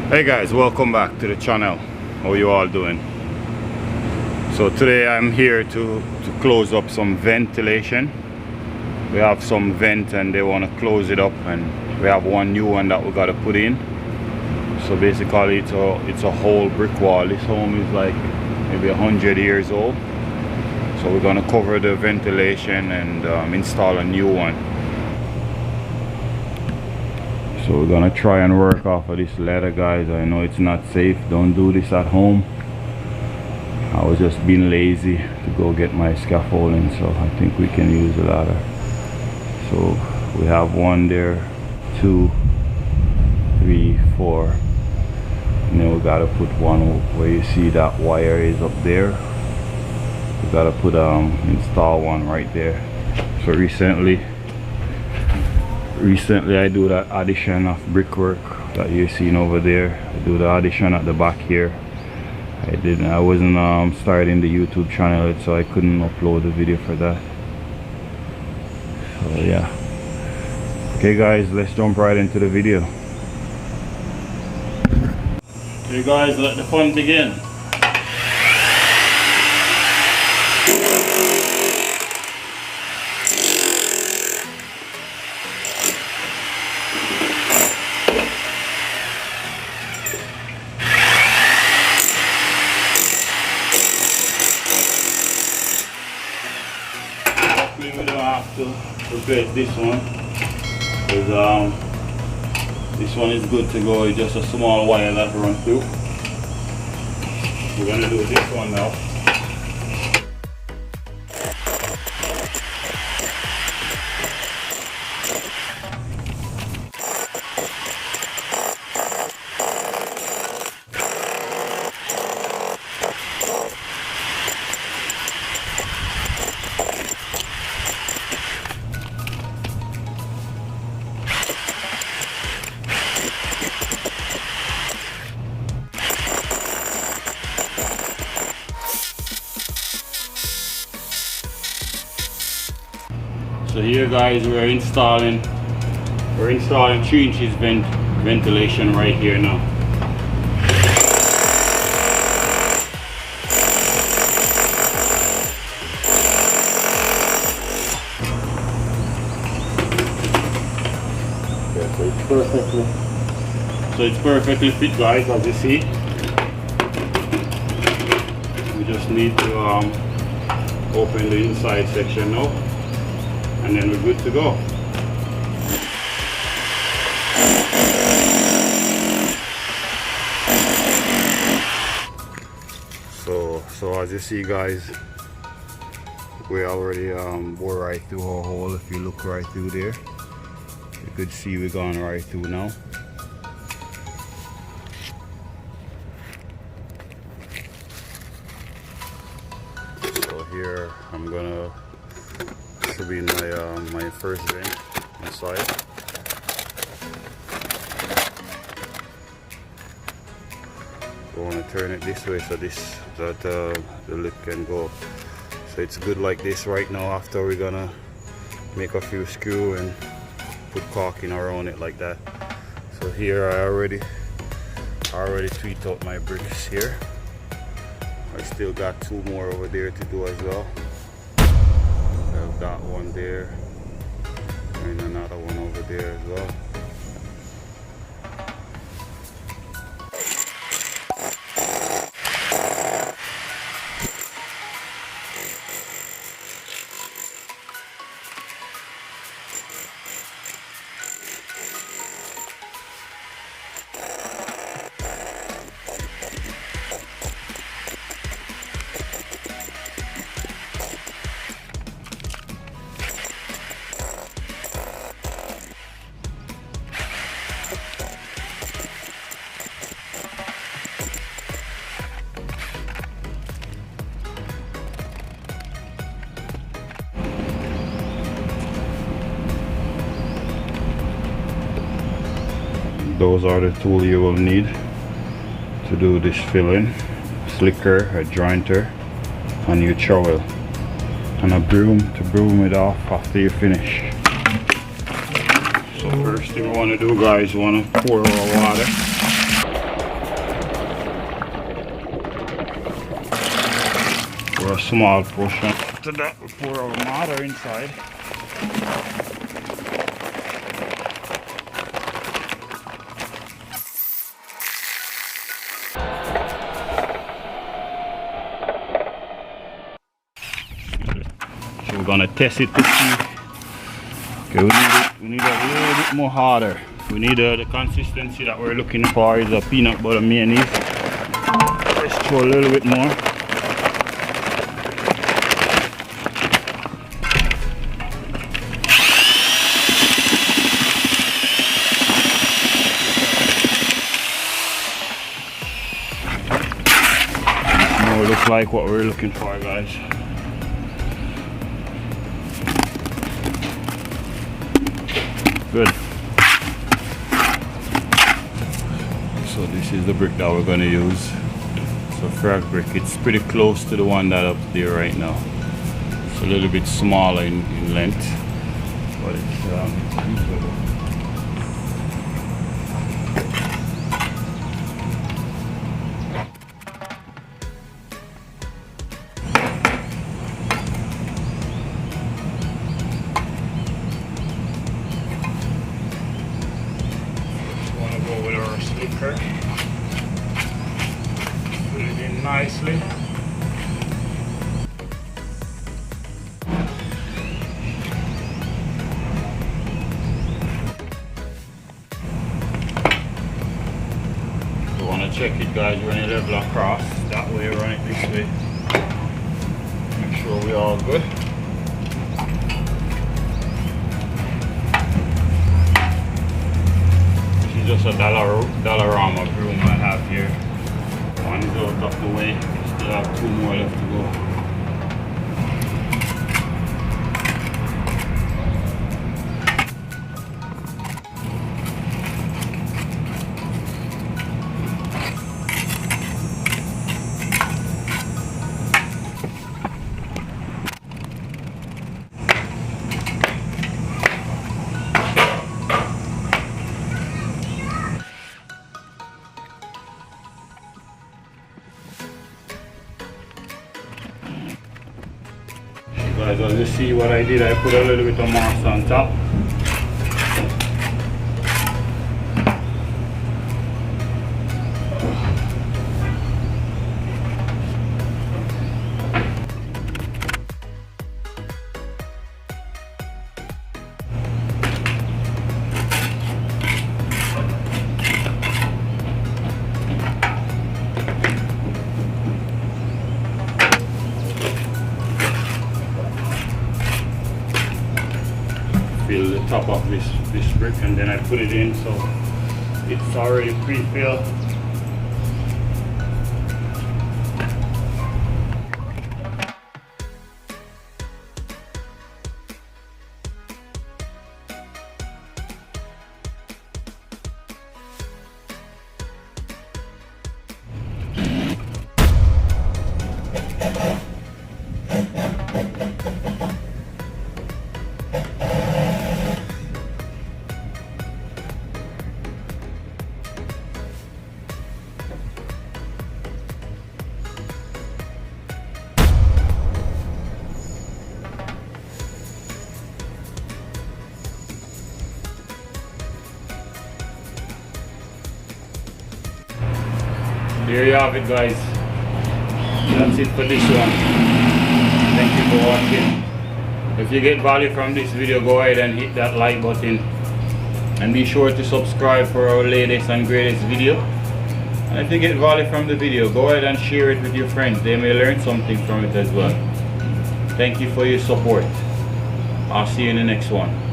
Hey guys, welcome back to the channel. How you all doing? So today I'm here to close up some ventilation. We have some vent and they want to close it up, and we have one new one that we got to put in. So basically it's a whole brick wall. This home is like maybe 100 years old. So we're gonna cover the ventilation and install a new one. So we're gonna try and work off of this ladder, guys. I know it's not safe. Don't do this at home. I was just being lazy to go get my scaffolding, so I think we can use a ladder. So we have one there, 2, 3, 4, and then we gotta put one where you see that wire is up there. We gotta put install one right there. So recently I do that addition of brickwork that you're seeing over there. I do the addition at the back here. I wasn't starting the YouTube channel yet, so I couldn't upload the video for that. So yeah. Okay guys, let's jump right into the video. Okay guys, let the fun begin. We don't have to replace this one because this one is good to go. It's just a small wire that runs through. We're gonna do this one now. So here guys, we're installing 3 inches ventilation right here now. Okay, so it's perfectly fit, guys, as you see. We just need to open the inside section now, and then we're good to go. So as you see guys, we already bore right through our hole. If you look right through there, you could see we're going right through now. So here I'm gonna be my first vent inside. We want to turn it this way so that the lip can go. So it's good like this right now. After we're gonna make a few screw and put caulking around it like that. So here I already tweaked out my bricks here. I still got 2 more over there to do as well. I've got one there and another one over there as well. Those are the tools you will need to do this filling: slicker, a jointer, and your trowel, and a broom to broom it off after you finish. So first thing we want to do, guys, we want to pour our water. a small portion. After that, we pour our mortar inside. So we're gonna test it to see. Okay, we need a little bit more harder. We need the consistency that we're looking for is a peanut butter mayonnaise. Let's throw a little bit more. More looks like what we're looking for, guys. Good. So this is the brick that we're going to use. So frag brick. It's pretty close to the one that up there right now. It's a little bit smaller in length, but it's usable. With our slicker, put it in nicely. You want to check it, guys, run it level across, that way, run it this way, make sure we're all good. Just a Dollarama broom I have here. One is out of the way. Still have two more left to go. Guys, as you see what I did, I put a little bit of moss on top. Fill the top of this brick, and then I put it in, so it's already pre-filled. There you have it, guys. That's it for this one. Thank you for watching. If you get value from this video, go ahead and hit that like button, and be sure to subscribe for our latest and greatest video. And if you get value from the video, go ahead and share it with your friends. They may learn something from it as well. Thank you for your support. I'll see you in the next one.